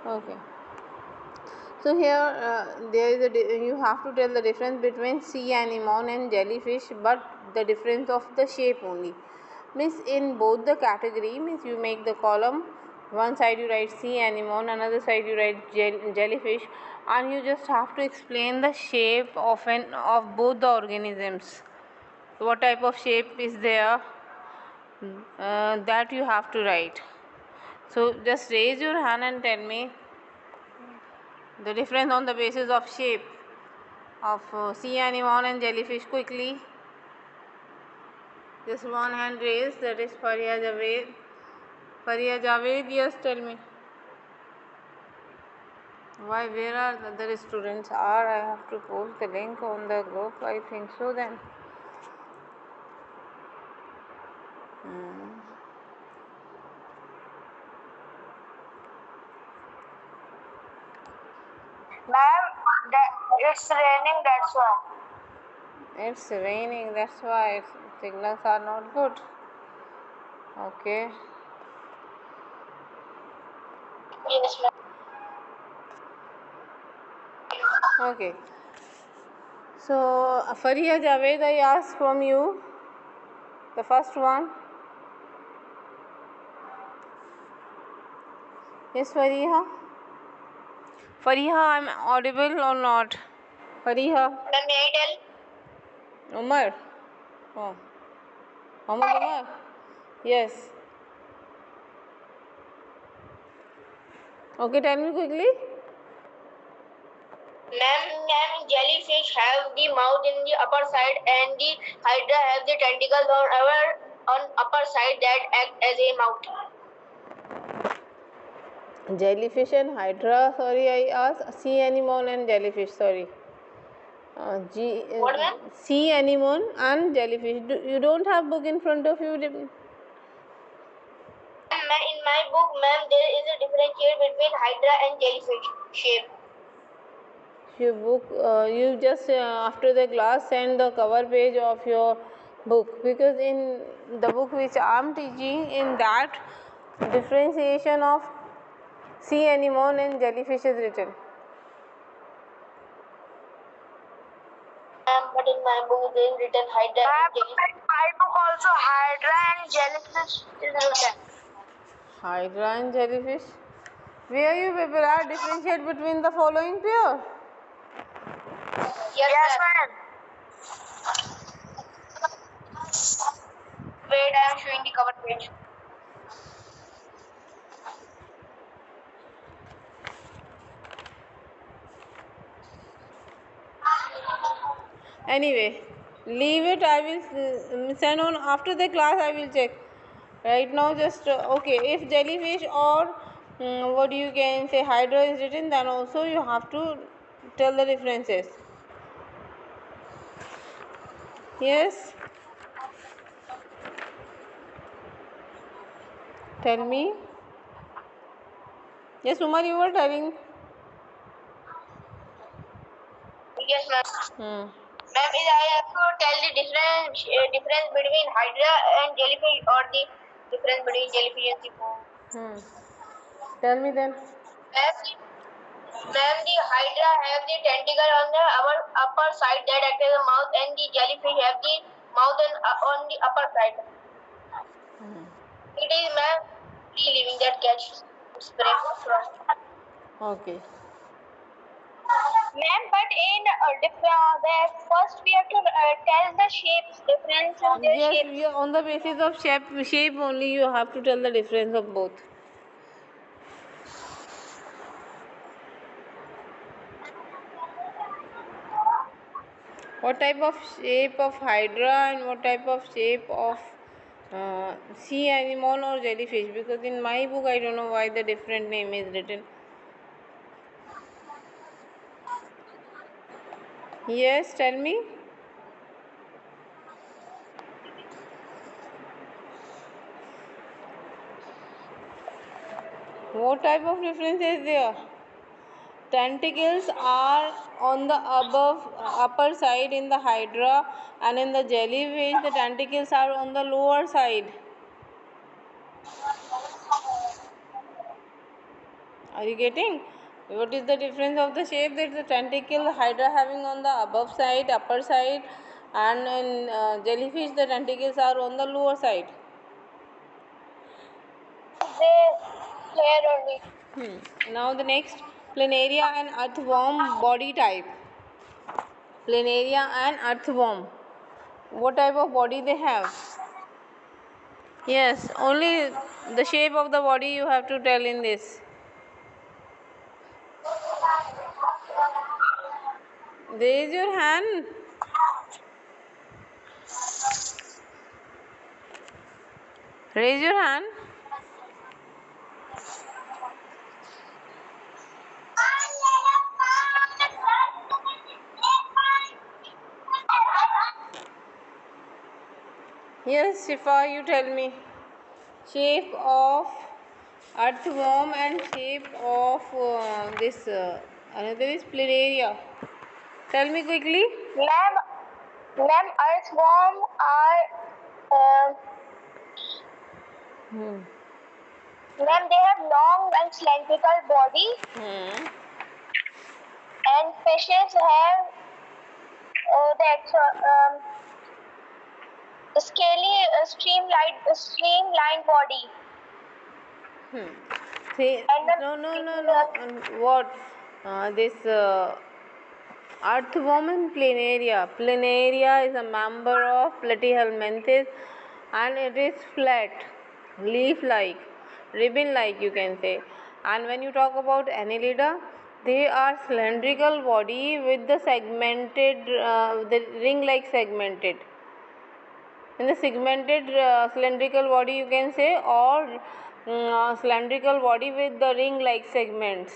Okay. So here there is you have to tell the difference between sea anemone and jellyfish, but the difference of the shape only. Means in both the category, means you make the column. One side you write sea anemone, another side you write jellyfish, and you just have to explain the shape of both the organisms. What type of shape is there, that you have to write. So just raise your hand and tell me the difference on the basis of shape of sea anemone and jellyfish quickly. Just one hand raised, that is Faria Javed. Faria Javed, yes, tell me. Why, where are the other students? Are I have to post the link on the group? I think so then. Ma'am, it's raining, that's why. It's raining, that's why signals are not good. Okay. Yes, ma'am. Okay. So, Faria Javed, I ask from you the first one. Yes, Fariha? Fariha, I'm audible or not? Fariha? Ma'am, may I tell? Umar? Oh. Muhammad Umar? Yes. Okay, tell me quickly. Ma'am, jellyfish have the mouth in the upper side and the hydra have the tentacles on upper side that act as a mouth. Jellyfish and hydra, sorry, I asked. Sea anemone and jellyfish, sorry. What, ma'am? Sea anemone and jellyfish. You don't have book in front of you? In my book, ma'am, there is a differentiate between hydra and jellyfish shape. Your book, you just after the class send the cover page of your book, because in the book which I am teaching, in that differentiation of sea anemone and jellyfish is written. But in my book there is written hydra and jellyfish. In my book also hydra and jellyfish is written. Hydra and jellyfish. Where you people are differentiate between the following pair? Yes, ma'am. Wait, I am showing the cover page. Anyway, leave it. I will send on after the class. I will check. Right now, just okay. If jellyfish or what you can say hydra is written, then also you have to tell the differences. Yes. Tell me. Yes, Umar, you were telling. Yes, ma'am. Hmm. Ma'am, is I have to tell the difference between hydra and jellyfish or the difference between jellyfish and seafood? Tell me then. Ma'am, the hydra have the tentacle on the upper side that act as a mouth, and the jellyfish have the mouth on the upper side. It is, ma'am, free living that catch spray from. Okay. Ma'am, but in the first we have to tell the shapes difference in their Yes, shapes. on the basis of shape only you have to tell the difference of both. What type of shape of hydra and what type of shape of sea anemone or jellyfish? Because in my book I don't know why the different name is written. Yes, tell me. What type of difference is there? Tentacles are on the upper side in the hydra, and in the jellyfish the tentacles are on the lower side. Are you getting? What is the difference of the shape? That the tentacle hydra having on the above side, upper side, and in jellyfish the tentacles are on the lower side. They here only. Now the next, planaria and earthworm body type. Planaria and earthworm. What type of body they have? Yes, only the shape of the body you have to tell in this. Raise your hand. Raise your hand. Yes, Shifa, you tell me. Shape of earthworm and shape of this another is planaria. Tell me quickly. Ma'am, earthworm are ma'am, they have long and cylindrical body, and fishes have the scaly streamlined body. See, no. What? This earthworm and planaria. Planaria is a member of Platyhelminthes and it is flat, leaf-like, ribbon-like you can say. And when you talk about Annelida, they are cylindrical body with the segmented, the ring-like segmented. In the segmented cylindrical body you can say, or cylindrical body with the ring like segments.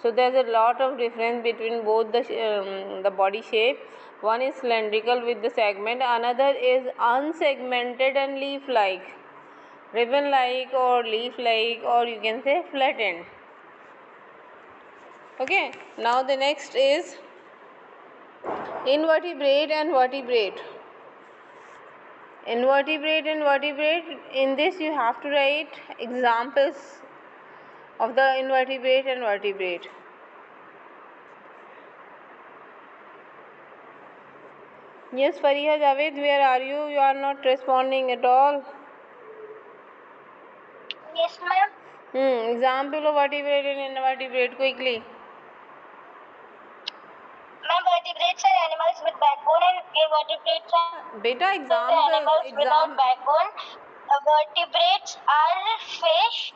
So there's a lot of difference between both the body shape. One is cylindrical with the segment, another is unsegmented and leaf like, ribbon like or leaf like, or you can say flattened. Okay, now the next is invertebrate and vertebrate. Invertebrate and vertebrate, in this you have to write examples of the invertebrate and vertebrate. Yes, Fariha Javed, where are you? You are not responding at all. Yes, ma'am. Example of vertebrate and invertebrate quickly. Ma'am, vertebrates are animals with backbone and invertebrates are Beta, animals without backbone. Vertebrates are fish,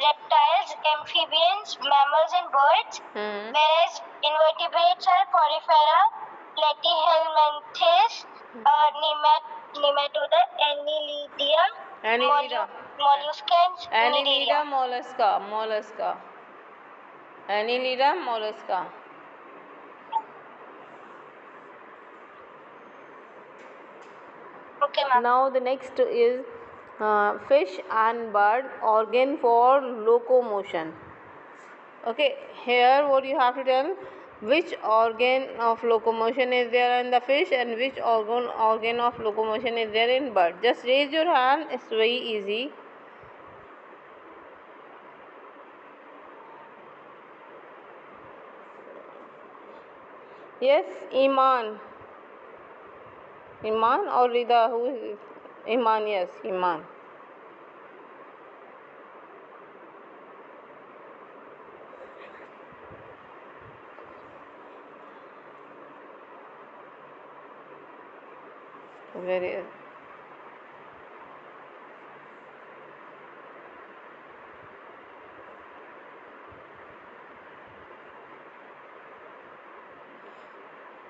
reptiles, amphibians, mammals, and birds. Whereas invertebrates are porifera, platyhelminthes, nematoda, annelida, molluscans, Annelida mollusca. Annelida mollusca. Okay, ma'am. Now the next is fish and bird organ for locomotion. Okay, here what you have to tell, which organ of locomotion is there in the fish and which organ of locomotion is there in bird. Just raise your hand, it's very easy. Yes, Iman or Rida, who is Iman? Yes, Iman. Very.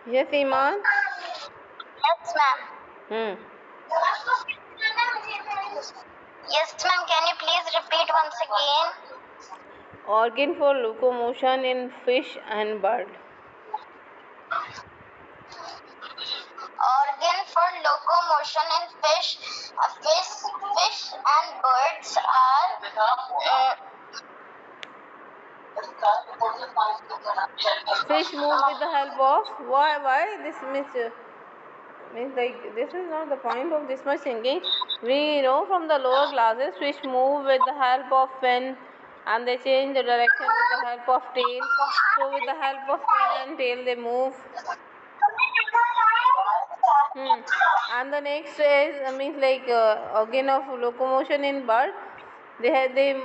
Yes, Iman. Yes, ma'am. Yes, ma'am. Can you please repeat once again? Organ for locomotion in fish and bird. Organ for locomotion in fish and birds are Fish move with the help of why this Miss means like this is not the point of this much thinking. We know from the lower classes fish move with the help of fin and they change the direction with the help of tail. So with the help of fin and tail they move. And the next is means like organ of locomotion in bird. They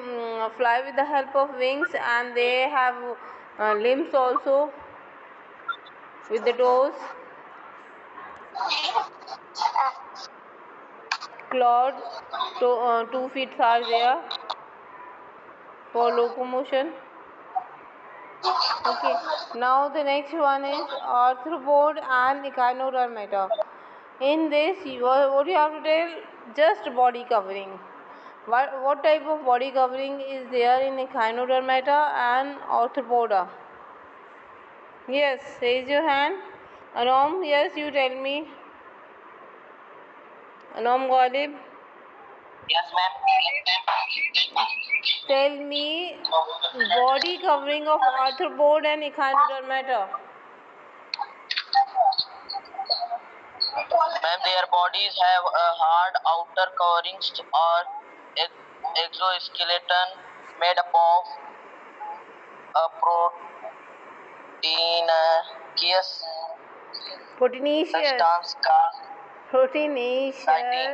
fly with the help of wings and they have limbs also with the toes. Clawed, 2 feet are there for locomotion. Okay, now the next one is arthropod and echinodermata. In this, what you have to tell? Just body covering. What type of body covering is there in echinodermata and arthropoda? Yes, raise your hand. Anom, yes, you tell me. Anom Ghalib. Yes, ma'am. Tell me body covering of arthropod and echinodermata. Ma'am, their bodies have a hard outer coverings or exoskeleton made up of a Proteinaceous. substance called Proteinaceous chitin.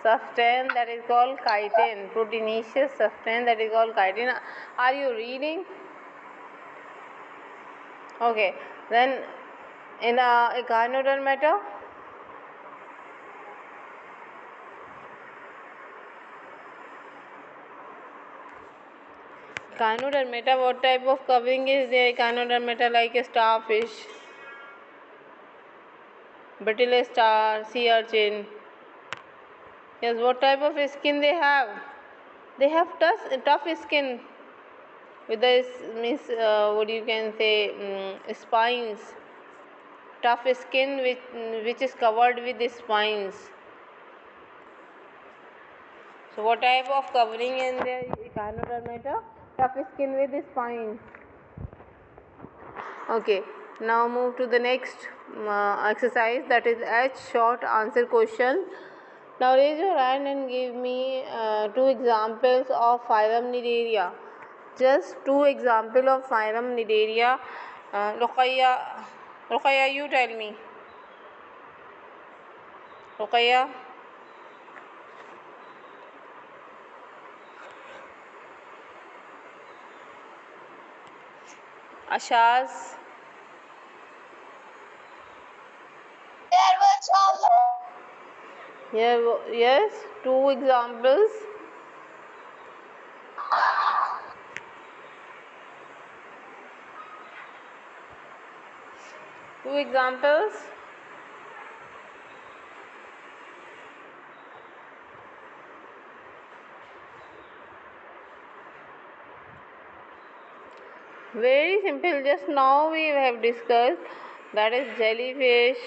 substance that is called chitin. Proteinaceous substance that is called chitin. Are you reading? Okay. Then in echinodermata. Echinodermata, what type of covering is there? Echinodermata like a starfish, brittle star, sea urchin. Yes, what type of skin they have? They have tough skin with the means what you can say spines. Tough skin which is covered with the spines. So what type of covering in the echinodermata? Tough skin with the spines. Okay, now move to the next exercise, that is H short answer question. Now raise your hand and give me 2 examples of phylum Nidaria. Just 2 examples of phylum Nidaria. Ruqayya, you tell me. Ruqayya. Ashaz. There was also Yes, 2 examples. Two examples. Very simple. Just now we have discussed, that is jellyfish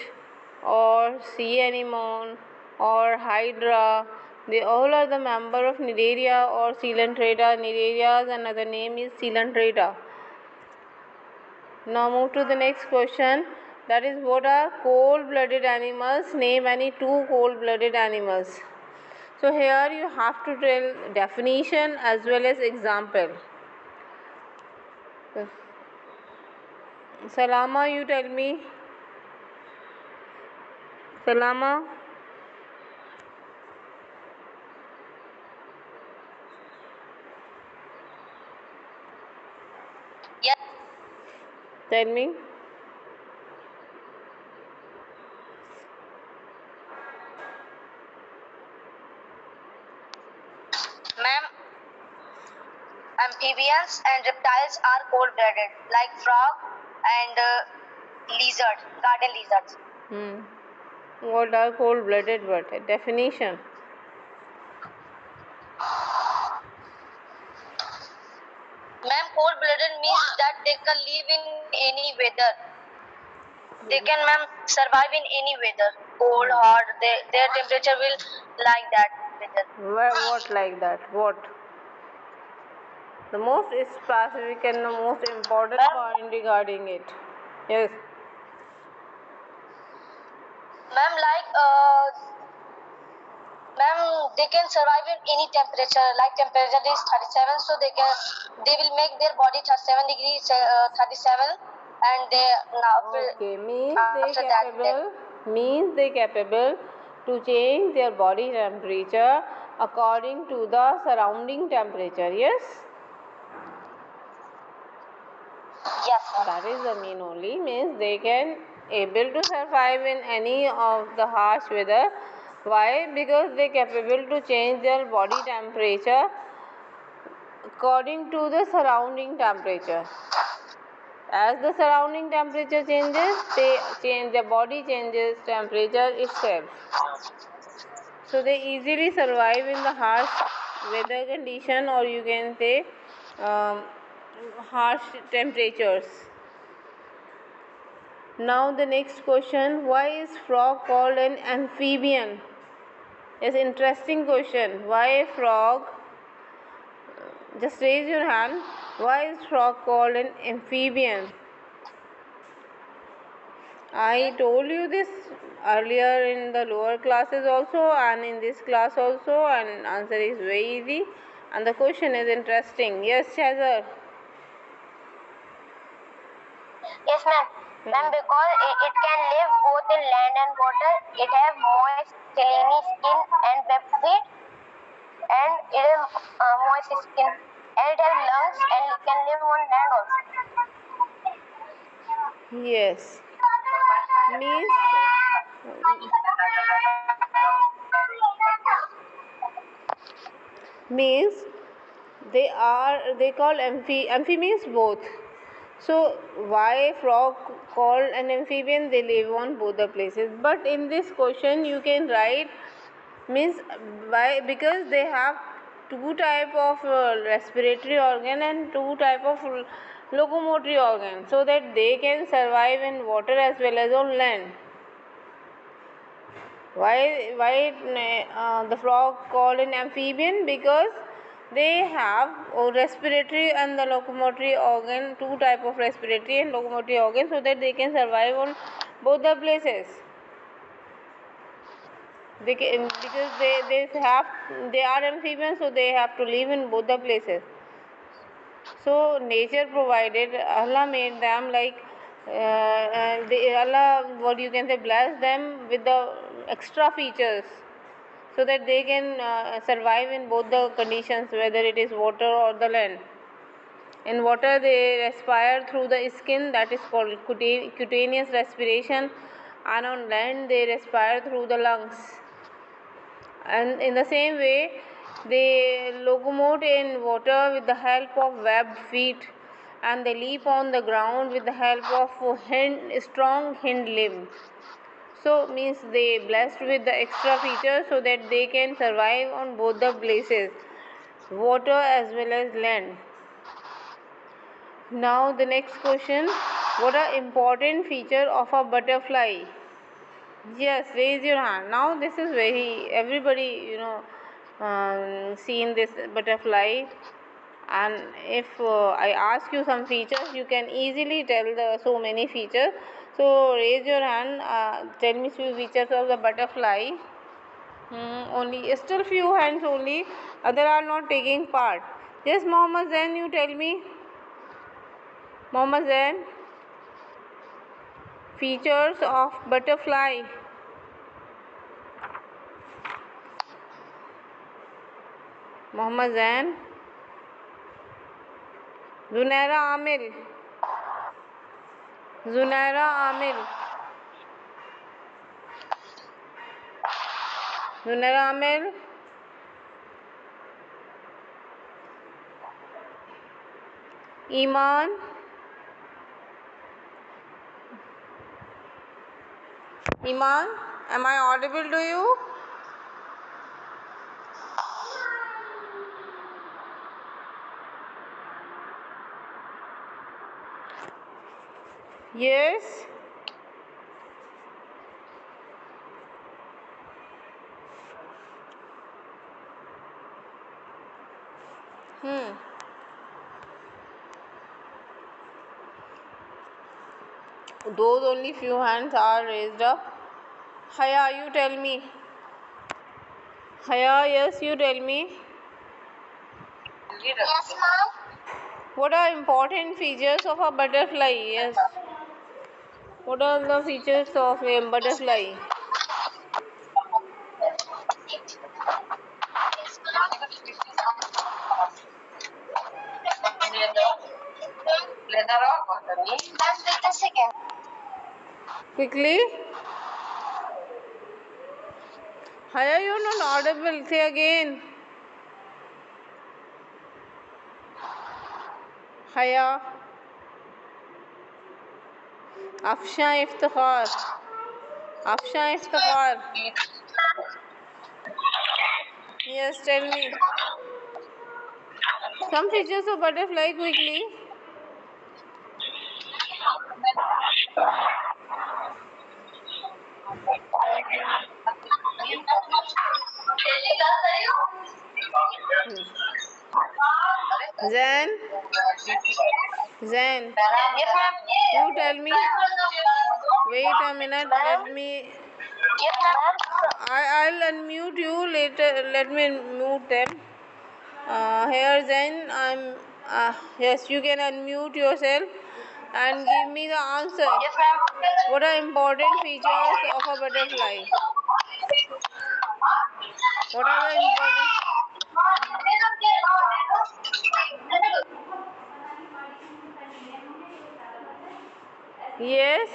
or sea anemone or hydra. They all are the member of Cnidaria or Coelenterata. Cnidaria's another name is Coelenterata. Now move to the next question. That is, what are cold-blooded animals? Name any 2 cold-blooded animals. So here you have to tell definition as well as example. Salama, you tell me. Salama. yes, Tell me. ma'am. Amphibians and reptiles are cold-blooded, like frog and lizard, garden lizards. What are cold-blooded? What definition? Ma'am, cold-blooded means that they can live in any weather. They can, ma'am, survive in any weather, cold, hot. Their temperature will like that weather. What like that? What? The most specific and the most important point regarding it. Yes. Ma'am, ma'am, they can survive in any temperature. Like temperature is 37, so they will make their body 37 degrees, 37, and they Okay, after that means they capable to change their body temperature according to the surrounding temperature. Yes. yes, ma'am. That is the mean only, means they can able to survive in any of the harsh weather. Why? Because they capable to change their body temperature according to the surrounding temperature. As the surrounding temperature changes, their body changes temperature itself. So they easily survive in the harsh weather condition, or you can say harsh temperatures. Now the next question, why is frog called an amphibian? It's interesting question. Why frog? Just raise your hand. Why is frog called an amphibian? I told you this earlier in the lower classes also and in this class also, and answer is very easy and the question is interesting. Yes, Shazar. Yes, ma'am. Ma'am, because it can live both in land and water. It have moist, slimy skin and web feet, and it has moist skin, and it has lungs, and it can live on land also. Yes. Means means they call amphi means both. So why frog called an amphibian? They live on both the places. But in this question you can write means why, because they have two type of respiratory organ and two type of locomotory organ, so that they can survive in water as well as on land. Why the frog called an amphibian? Because they have respiratory and the locomotory organ, two type of respiratory and locomotory organ, so that they can survive on both the places. They can, because they are amphibians, so they have to live in both the places. So nature provided, Allah made them like Allah, what you can say, bless them with the extra features, so that they can survive in both the conditions, whether it is water or the land. In water they respire through the skin, that is called cutaneous respiration, and on land they respire through the lungs. And in the same way they locomote in water with the help of webbed feet, and they leap on the ground with the help of strong hind limb. So means they blessed with the extra features, so that they can survive on both the places, water as well as land. Now the next question, what are important feature of a butterfly? Yes, raise your hand. Now this is very, everybody seen this butterfly, and if I ask you some features, you can easily tell the so many features. So raise your hand. Tell me few features of the butterfly. Only still few hands only. Other are not taking part. Yes, Mohammed Zain, you tell me. Mohammed Zain, features of butterfly. Mohammed Zain. Zunaira Amil. Zunaira Amil. Zunaira Amil. Iman. Iman, am I audible to you? Yes. Those only few hands are raised up. Haya, you tell me. Haya, yes, you tell me. Yes, ma'am. What are important features of a butterfly? Yes. What are the features of a butterfly? Leather or cotton? Ma'am, wait a second. Quickly. Haya, you're not audible. Say again. Haya. Afsha Iftikhar. Afsha Iftikhar. Yes, tell me. Some features of butterfly quickly. Zen. Zen. Yes, ma'am. You tell me. Wait a minute. Let me. Yes, ma'am. I'll unmute you later. Let me mute them. Here Zen. Yes, you can unmute yourself and give me the answer. Yes, ma'am. What are important features of a butterfly? What are the important? Yes.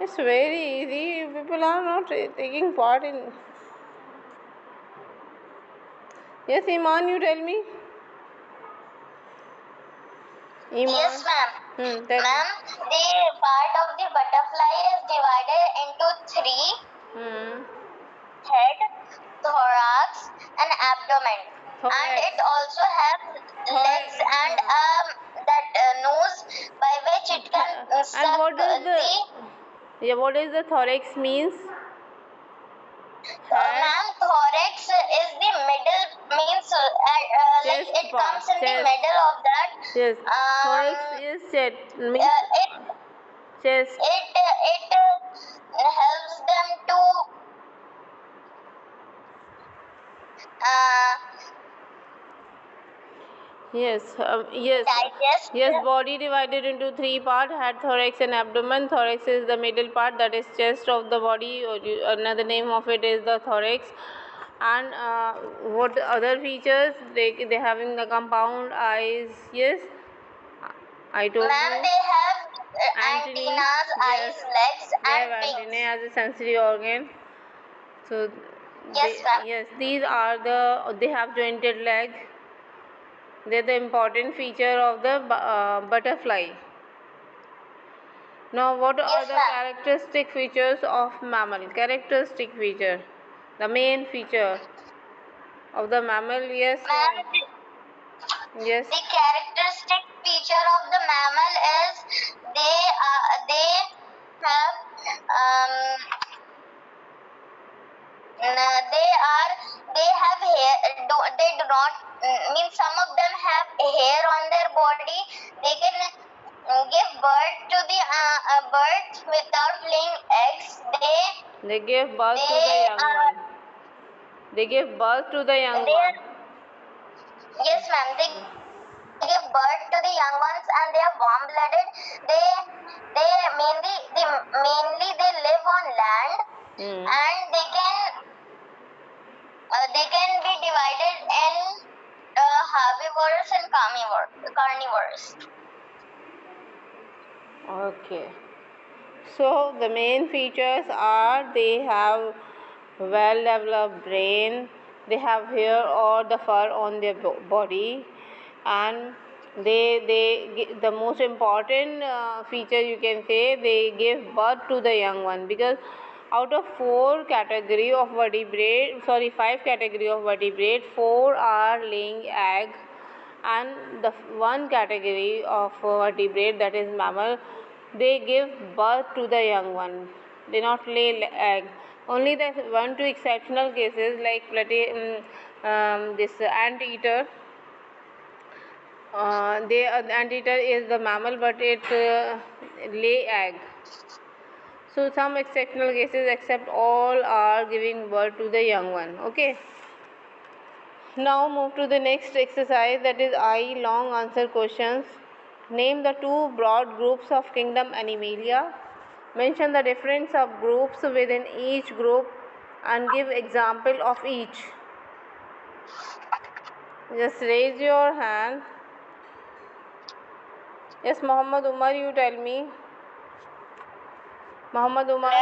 It's very easy. People are not taking part in. Yes, Iman, you tell me. Iman. Yes, ma'am. Tell Ma'am, the part of the butterfly is divided into three: me. head, thorax, and abdomen. Thorax. And it also has legs and that nose by which it can suck And what is what is the thorax means? ma'am, thorax is the middle, means like Chest it part, comes in the chest. middle of that. Yes. Thorax is chest. Means It chest. helps them to Yes, yes, digest. yes. Body divided into three parts: head, thorax, and abdomen. Thorax is the middle part, that is chest of the body. Or another name of it is the thorax. And what other features? They having the compound eyes. Yes, I told Ma'am, you. they have Antennae. antennas, Yes, eyes, legs, they and have wings. antennae as a sensory organ. So, Yes, ma'am. yes, these are they have jointed leg. They're the important feature of the butterfly. Now, what are Yes, the ma'am. characteristic features of mammal? Characteristic feature, the main feature of the mammal. Yes, Ma'am, yes, the characteristic feature of the mammal is they have they have hair. They do not mean some of them have hair on their body. They can give birth to the birth without laying eggs. they give birth to the They young one. They give birth to the young they one. yes, ma'am. They give birth to the young ones and they are warm blooded. They mainly they live on land and they can be divided in herbivores and carnivores. Okay. So the main features are they have well developed brain, they have hair or the fur on their body, and the most important feature you can say, they give birth to the young one, because out of five category of vertebrate, four are laying egg, and the one category of vertebrate, that is mammal, they give birth to the young one. They not lay egg. Only the one two exceptional cases like this anteater. The anteater is the mammal, but it lay egg. So some exceptional cases, except all are giving birth to the young one. Okay. Now move to the next exercise, that is I long answer questions. Name the two broad groups of kingdom Animalia. Mention the difference of groups within each group and give example of each. Just raise your hand. Yes, Muhammad Umar, you tell me. Muhammad Umar. The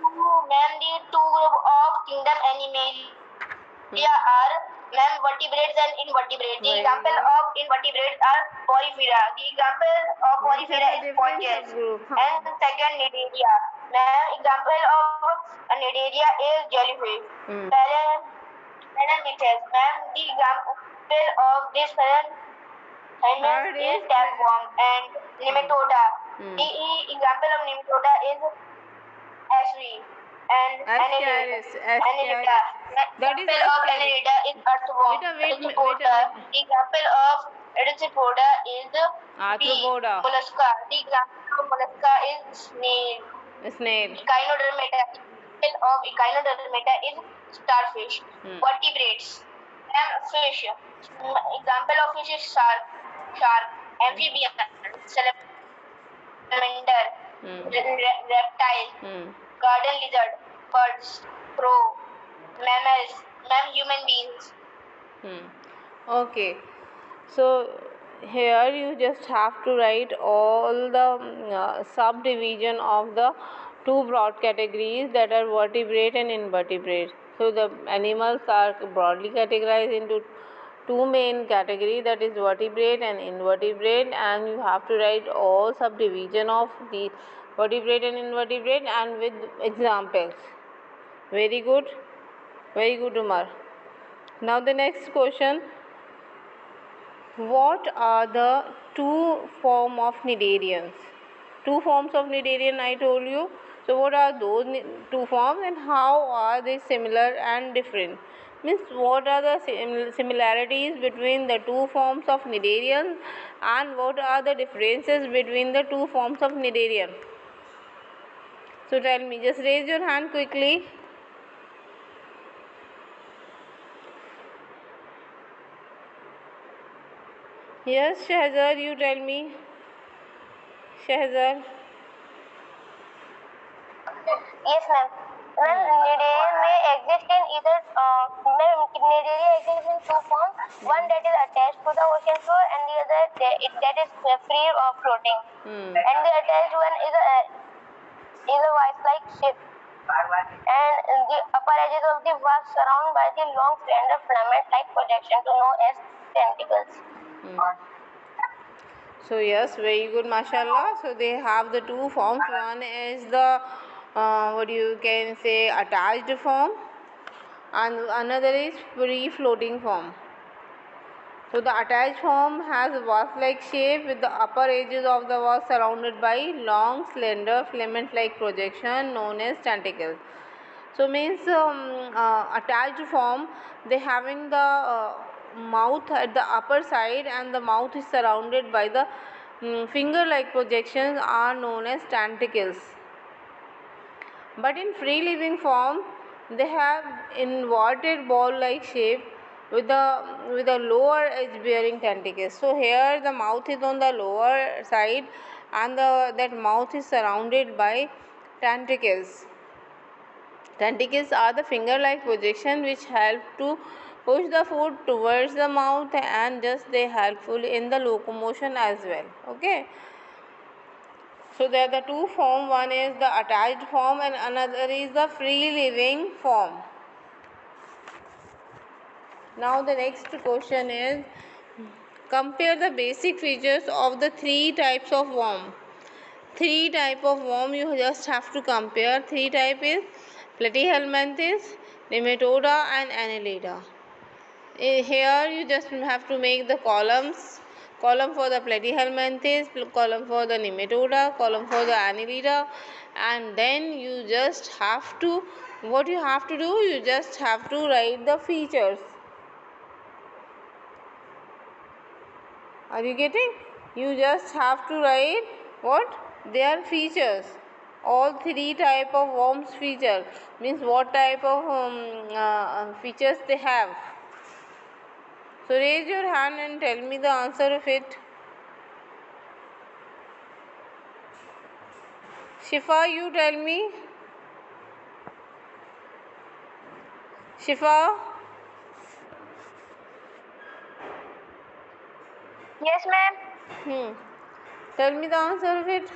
two group of kingdom Animalia are vertebrates and invertebrates. The example of invertebrates are Porifera. The example of Porifera is Pontius. And second, Cnidaria. Example of Cnidaria is jellyfish. Paramecites. The example of this is tapeworm and nematoda. The example of nematoda is Ashri and Annelida. The example of Annelida is earthworm. Arthropoda. The example of Arthropoda is mollusca. The example of mollusca is snail. Echinodermata. The example of Echinodermata is starfish. Vertebrates. Fish. Example of fish is shark, amphibian, salamander, reptile, garden lizard, birds, crow, mammals, human beings. Okay. So here you just have to write all the subdivision of the two broad categories, that are vertebrate and invertebrate. So the animals are broadly categorized into two main categories, that is vertebrate and invertebrate, and you have to write all subdivision of the vertebrate and invertebrate and with examples. Very good, Umar. Now the next question. What are the two forms of cnidarians? Two forms of cnidarian I told you. So what are those two forms and how are they similar and different? Means what are the similarities between the two forms of cnidarians and what are the differences between the two forms of cnidarian? So tell me, just raise your hand quickly. Yes, Shahzad, you tell me. Shahzad. Yes, ma'am. Cnidarian may exist in either Cnidaria exists in two forms. One that is attached to the ocean floor, and the other that is free or floating. And the attached one is a vice-like shape, and the upper edges of the wax surrounded by the long slender filament-like projection known as tentacles. So yes, very good, mashallah. So they have the two forms. One is the what you can say attached form, and another is free floating form. So the attached form has a wax-like shape with the upper edges of the wax surrounded by long, slender, filament-like projection known as tentacles. So means attached form, they having the mouth at the upper side and the mouth is surrounded by the finger-like projections are known as tentacles. But in free living form, they have inverted ball-like shape with a lower edge bearing tentacles. So here the mouth is on the lower side and that mouth is surrounded by tentacles. Tentacles are the finger-like projection which help to push the food towards the mouth and just they helpful in the locomotion as well. Okay. So there are the two form. One is the attached form and another is the free living form. Now the next question is, compare the basic features of the three types of worm. Three type of worm you just have to compare. Three type is Platyhelminthes, Nematoda and Annelida. Here you just have to make the columns. column for the platyhelminthes, column for the nematoda, column for the annelida, and then you just have to, what you have to do, you just have to write the features. Are you getting? You just have to write what? Their features. All three type of worms feature means what type of features they have. So raise your hand and tell me the answer of it. Shifa, you tell me. Shifa? Yes, ma'am. Tell me the answer of it.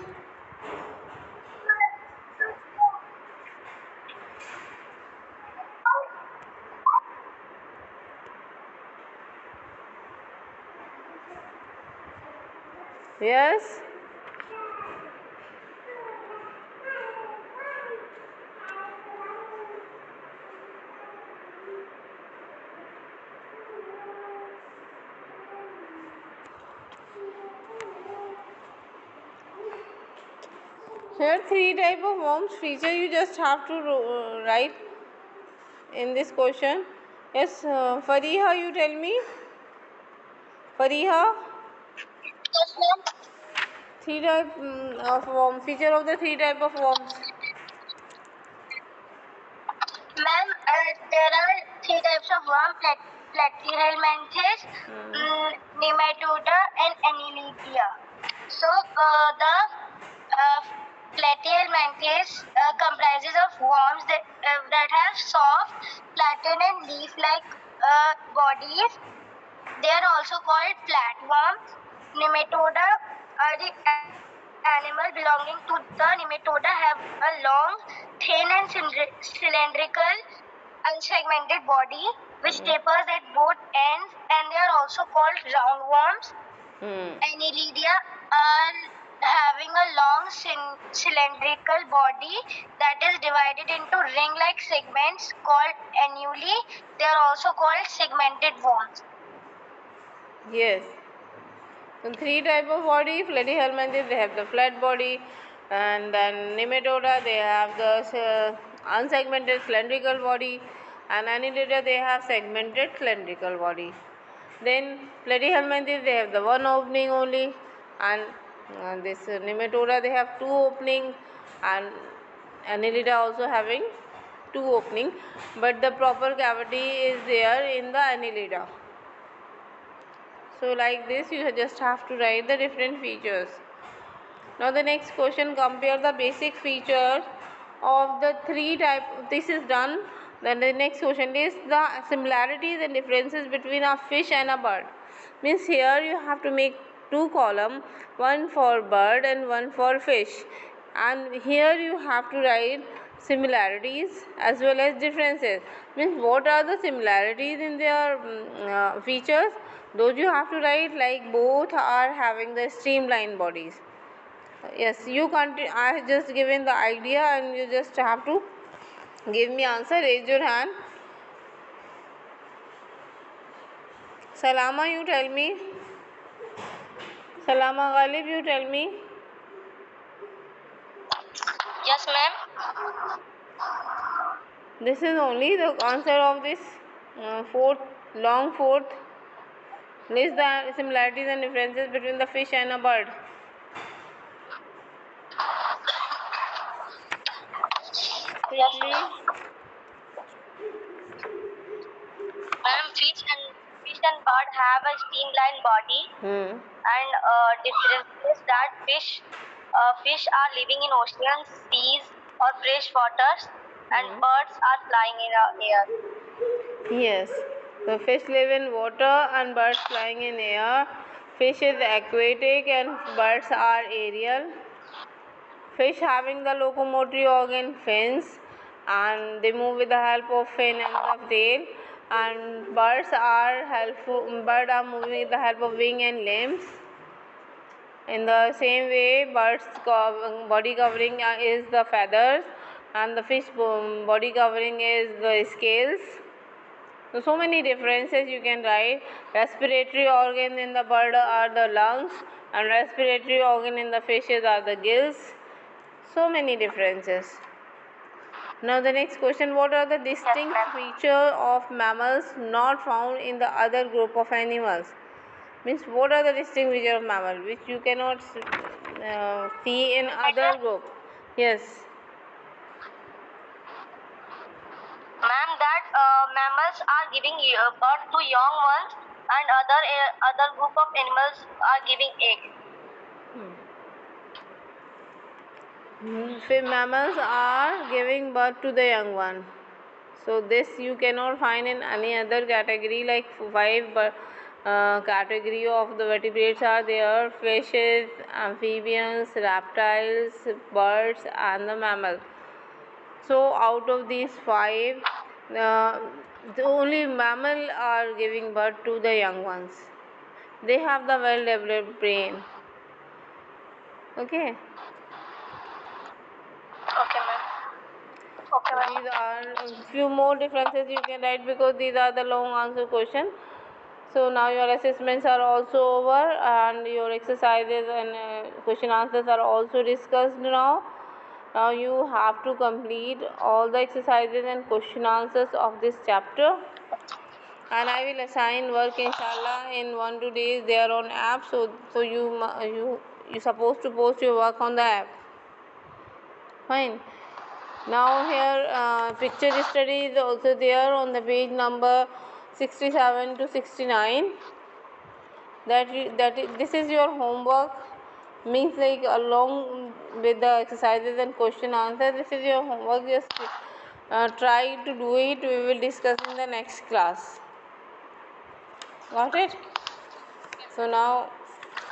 Yes? Here three type of worms feature you just have to write in this question. Yes, Fariha, you tell me. Fariha? Yes, ma'am. Three type of worm, feature of the three type of worms. Ma'am, there are three types of worm: platyhelminthes, nematoda, and annelida. So the platyhelminthes comprises of worms that have soft, flattened, and leaf-like bodies. They are also called flatworms. Nematoda are the animal belonging to the nematoda have a long, thin, and cylindrical, unsegmented body which tapers at both ends, and they are also called roundworms. Annelida are having a long cylindrical body that is divided into ring-like segments called annuli. They are also called segmented worms. Yes. So three type of body. Platyhelminthes, they have the flat body, and then nematoda, they have the unsegmented cylindrical body, and annelida, they have segmented cylindrical body. Then platyhelminthes, they have the one opening only, and this nematoda, they have two opening, and annelida also having two opening, but the proper cavity is there in the annelida. So like this you just have to write the different features. Now the next question, compare the basic features of the three type. This is done. Then the next question is the similarities and differences between a fish and a bird. Means here you have to make two column, one for bird and one for fish. And here you have to write similarities as well as differences. Means what are the similarities in their features? Those you have to write, like both are having the streamlined bodies. Yes, you continue. I have just given the idea and you just have to give me answer. Raise your hand. Salama, you tell me. Salama Ghalib, you tell me. Yes, ma'am. This is only the answer of this fourth. List the similarities and differences between the fish and a bird. Yes, Quickly. ma'am. Ma'am, fish and bird have a streamlined body, and difference is that fish are living in oceans, seas, or fresh waters, and birds are flying in air. Yes. So fish live in water and birds flying in air. Fish is aquatic and birds are aerial. Fish having the locomotory organ fins, and they move with the help of fin and the tail. And birds are moving with the help of wing and limbs. In the same way, birds body covering is the feathers, and the fish body covering is the scales. So many differences you can write. Respiratory organ in the bird are the lungs, and respiratory organ in the fishes are the gills. So many differences. Now the next question, what are the distinct features of mammals not found in the other group of animals? Means what are the distinct features of mammal which you cannot see in other group? Yes. Ma'am, that mammals are giving birth to young ones, and other group of animals are giving eggs. Mammals are giving birth to the young one. So this you cannot find in any other category. Like five category of the vertebrates are there: fishes, amphibians, reptiles, birds, and the mammal. So out of these five, the only mammal are giving birth to the young ones. They have the well developed brain. Okay. Okay, ma'am. Okay, ma'am. These are a few more differences you can write because these are the long answer question. So now your assessments are also over and your exercises and question answers are also discussed now. Now you have to complete all the exercises and question answers of this chapter. And I will assign work inshallah in 1-2 days. They are on app, so you supposed to post your work on the app. Fine. Now here picture study is also there on the page number 67 to 69. This is your homework, means like along with the exercises and question answer. This is your homework. Just try to do it. We will discuss in the next class. Got it? So now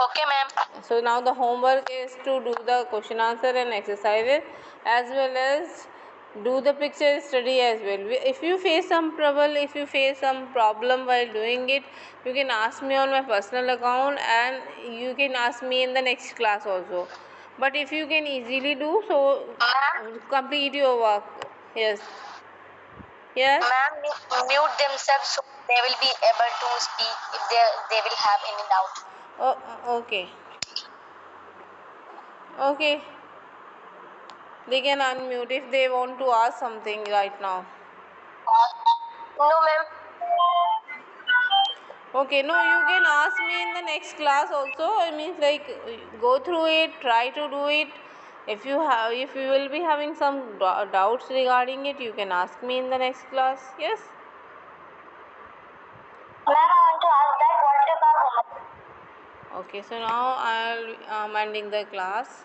Okay, ma'am. So now the homework is to do the question answer and exercises as well as do the picture study as well. If you face some trouble, if you face some problem while doing it, you can ask me on my personal account and you can ask me in the next class also. But if you can easily do, so complete your work. Yes. Yes. Ma'am, mute themselves so they will be able to speak if they will have any doubt. Okay. Okay. They can unmute if they want to ask something right now. No, ma'am. Okay, no, you can ask me in the next class also. I mean, like, go through it, try to do it. If you will be having some doubts regarding it, you can ask me in the next class. Yes. Ma'am, I want to ask that what is our homework? Okay, so now I'm ending the class.